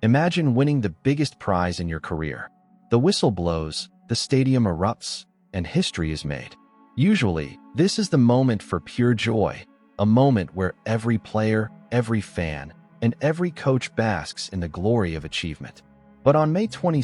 Imagine winning the biggest prize in your career. The whistle blows, the stadium erupts, and history is made. Usually, this is the moment for pure joy, a moment where every player, every fan, and every coach basks in the glory of achievement. But on May 22,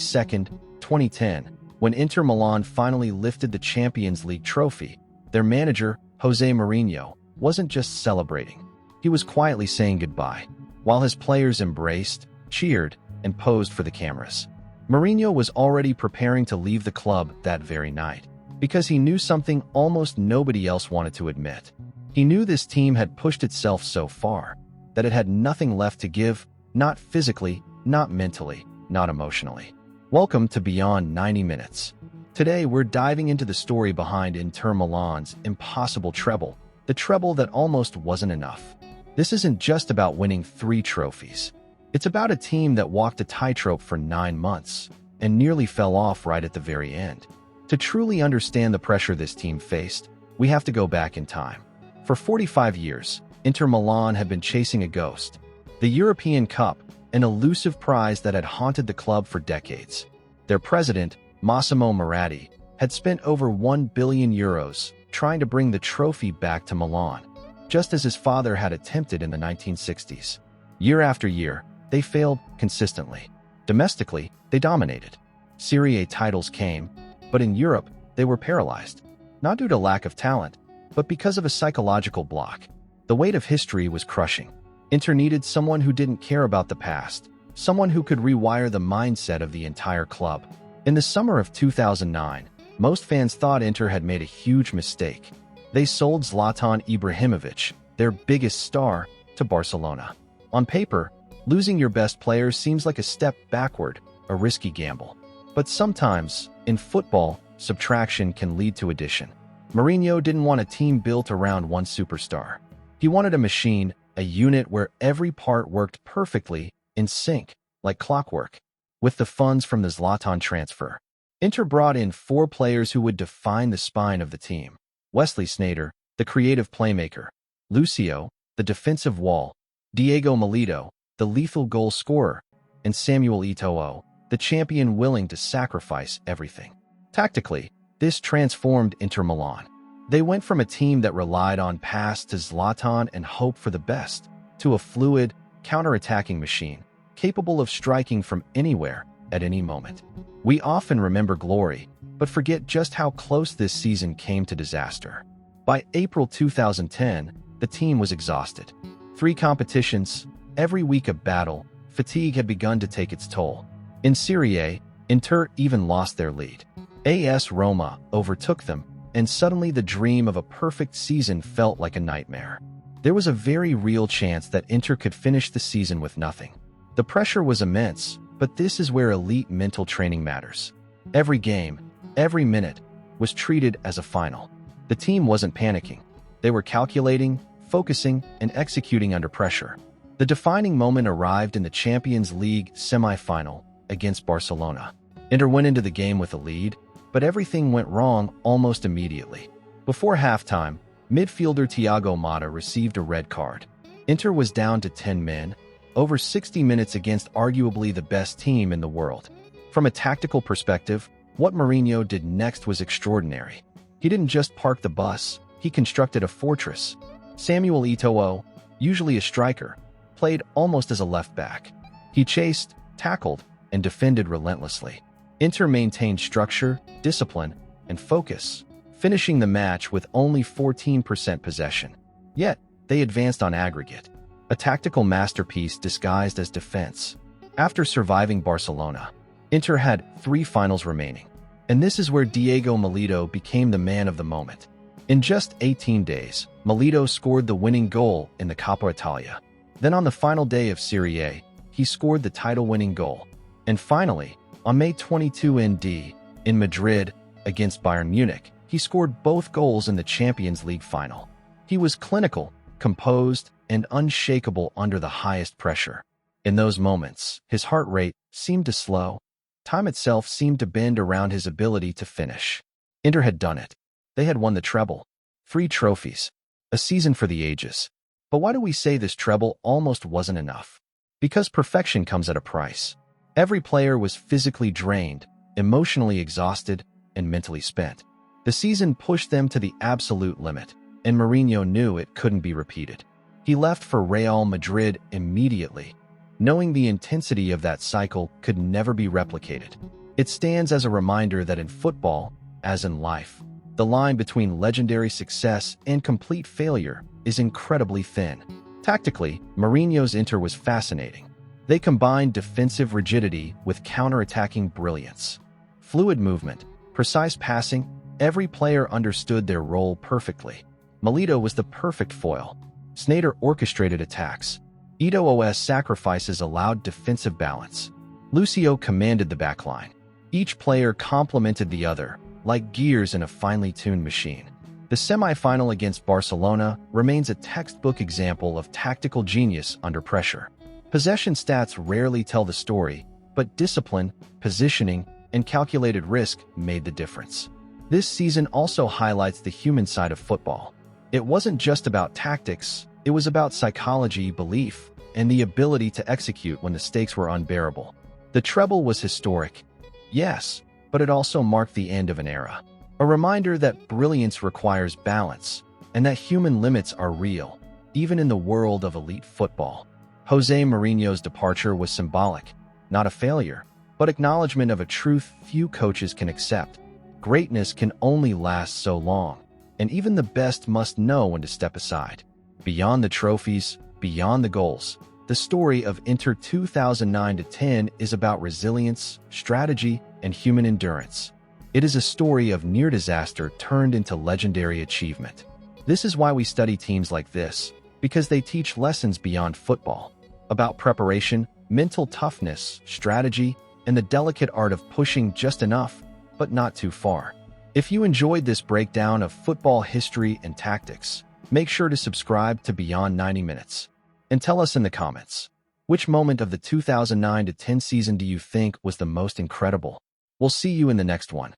2010, when Inter Milan finally lifted the Champions League trophy, their manager, José Mourinho, wasn't just celebrating. He was quietly saying goodbye, while his players embraced, cheered, and posed for the cameras. Mourinho was already preparing to leave the club that very night, because he knew something almost nobody else wanted to admit. He knew this team had pushed itself so far that it had nothing left to give, not physically, not mentally, not emotionally. Welcome to Beyond 90 Minutes. Today we're diving into the story behind Inter Milan's impossible treble, the treble that almost wasn't enough. This isn't just about winning 3 trophies. It's about a team that walked a tightrope for 9 months and nearly fell off right at the very end. To truly understand the pressure this team faced, we have to go back in time. For 45 years, Inter Milan had been chasing a ghost, the European Cup, an elusive prize that had haunted the club for decades. Their president, Massimo Moratti, had spent over €1 billion trying to bring the trophy back to Milan, just as his father had attempted in the 1960s. Year after year, they failed consistently. Domestically, they dominated. Serie A titles came, but in Europe, they were paralyzed. Not due to lack of talent, but because of a psychological block. The weight of history was crushing. Inter needed someone who didn't care about the past, someone who could rewire the mindset of the entire club. In the summer of 2009, most fans thought Inter had made a huge mistake. They sold Zlatan Ibrahimović, their biggest star, to Barcelona. On paper, losing your best player seems like a step backward, a risky gamble. But sometimes, in football, subtraction can lead to addition. Mourinho didn't want a team built around one superstar. He wanted a machine, a unit where every part worked perfectly, in sync, like clockwork. With the funds from the Zlatan transfer, Inter brought in 4 players who would define the spine of the team. Wesley Sneijder, the creative playmaker; Lucio, the defensive wall; Diego Milito, the lethal goal scorer; and Samuel Eto'o, the champion willing to sacrifice everything. Tactically, this transformed Inter Milan. They went from a team that relied on pass to Zlatan and hope for the best, to a fluid, counter-attacking machine, capable of striking from anywhere, at any moment. We often remember glory, but forget just how close this season came to disaster. By April 2010, the team was exhausted. 3 competitions, every week a battle, fatigue had begun to take its toll. In Serie A, Inter even lost their lead. AS Roma overtook them, and suddenly the dream of a perfect season felt like a nightmare. There was a very real chance that Inter could finish the season with nothing. The pressure was immense, but this is where elite mental training matters. Every game, every minute, was treated as a final. The team wasn't panicking. They were calculating, focusing, and executing under pressure. The defining moment arrived in the Champions League semi-final against Barcelona. Inter went into the game with a lead, but everything went wrong almost immediately. Before halftime, midfielder Thiago Motta received a red card. Inter was down to 10 men, over 60 minutes against arguably the best team in the world. From a tactical perspective, what Mourinho did next was extraordinary. He didn't just park the bus, he constructed a fortress. Samuel Eto'o, usually a striker, played almost as a left back. He chased, tackled, and defended relentlessly. Inter maintained structure, discipline, and focus, finishing the match with only 14% possession. Yet, they advanced on aggregate, a tactical masterpiece disguised as defense. After surviving Barcelona, Inter had 3 finals remaining, and this is where Diego Milito became the man of the moment. In just 18 days, Milito scored the winning goal in the Coppa Italia. Then on the final day of Serie A, he scored the title-winning goal. And finally, on May 22 in Madrid, against Bayern Munich, he scored both goals in the Champions League final. He was clinical, composed, and unshakable under the highest pressure. In those moments, his heart rate seemed to slow. Time itself seemed to bend around his ability to finish. Inter had done it. They had won the treble. 3 trophies. A season for the ages. But why do we say this treble almost wasn't enough? Because perfection comes at a price. Every player was physically drained, emotionally exhausted, and mentally spent. The season pushed them to the absolute limit, and Mourinho knew it couldn't be repeated. He left for Real Madrid immediately, knowing the intensity of that cycle could never be replicated. It stands as a reminder that in football, as in life, the line between legendary success and complete failure is incredibly thin. Tactically, Mourinho's Inter was fascinating. They combined defensive rigidity with counter-attacking brilliance. Fluid movement, precise passing, every player understood their role perfectly. Milito was the perfect foil. Sneijder orchestrated attacks. Eto'o's sacrifices allowed defensive balance. Lucio commanded the backline. Each player complemented the other, like gears in a finely tuned machine. The semi-final against Barcelona remains a textbook example of tactical genius under pressure. Possession stats rarely tell the story, but discipline, positioning, and calculated risk made the difference. This season also highlights the human side of football. It wasn't just about tactics, it was about psychology, belief, and the ability to execute when the stakes were unbearable. The treble was historic, yes, but it also marked the end of an era. A reminder that brilliance requires balance, and that human limits are real, even in the world of elite football. José Mourinho's departure was symbolic, not a failure, but acknowledgement of a truth few coaches can accept. Greatness can only last so long, and even the best must know when to step aside. Beyond the trophies, beyond the goals, the story of Inter 2009-10 is about resilience, strategy, and human endurance. It is a story of near disaster turned into legendary achievement. This is why we study teams like this, because they teach lessons beyond football, about preparation, mental toughness, strategy, and the delicate art of pushing just enough, but not too far. If you enjoyed this breakdown of football history and tactics, make sure to subscribe to Beyond 90 Minutes. And tell us in the comments, which moment of the 2009-10 season do you think was the most incredible? We'll see you in the next one.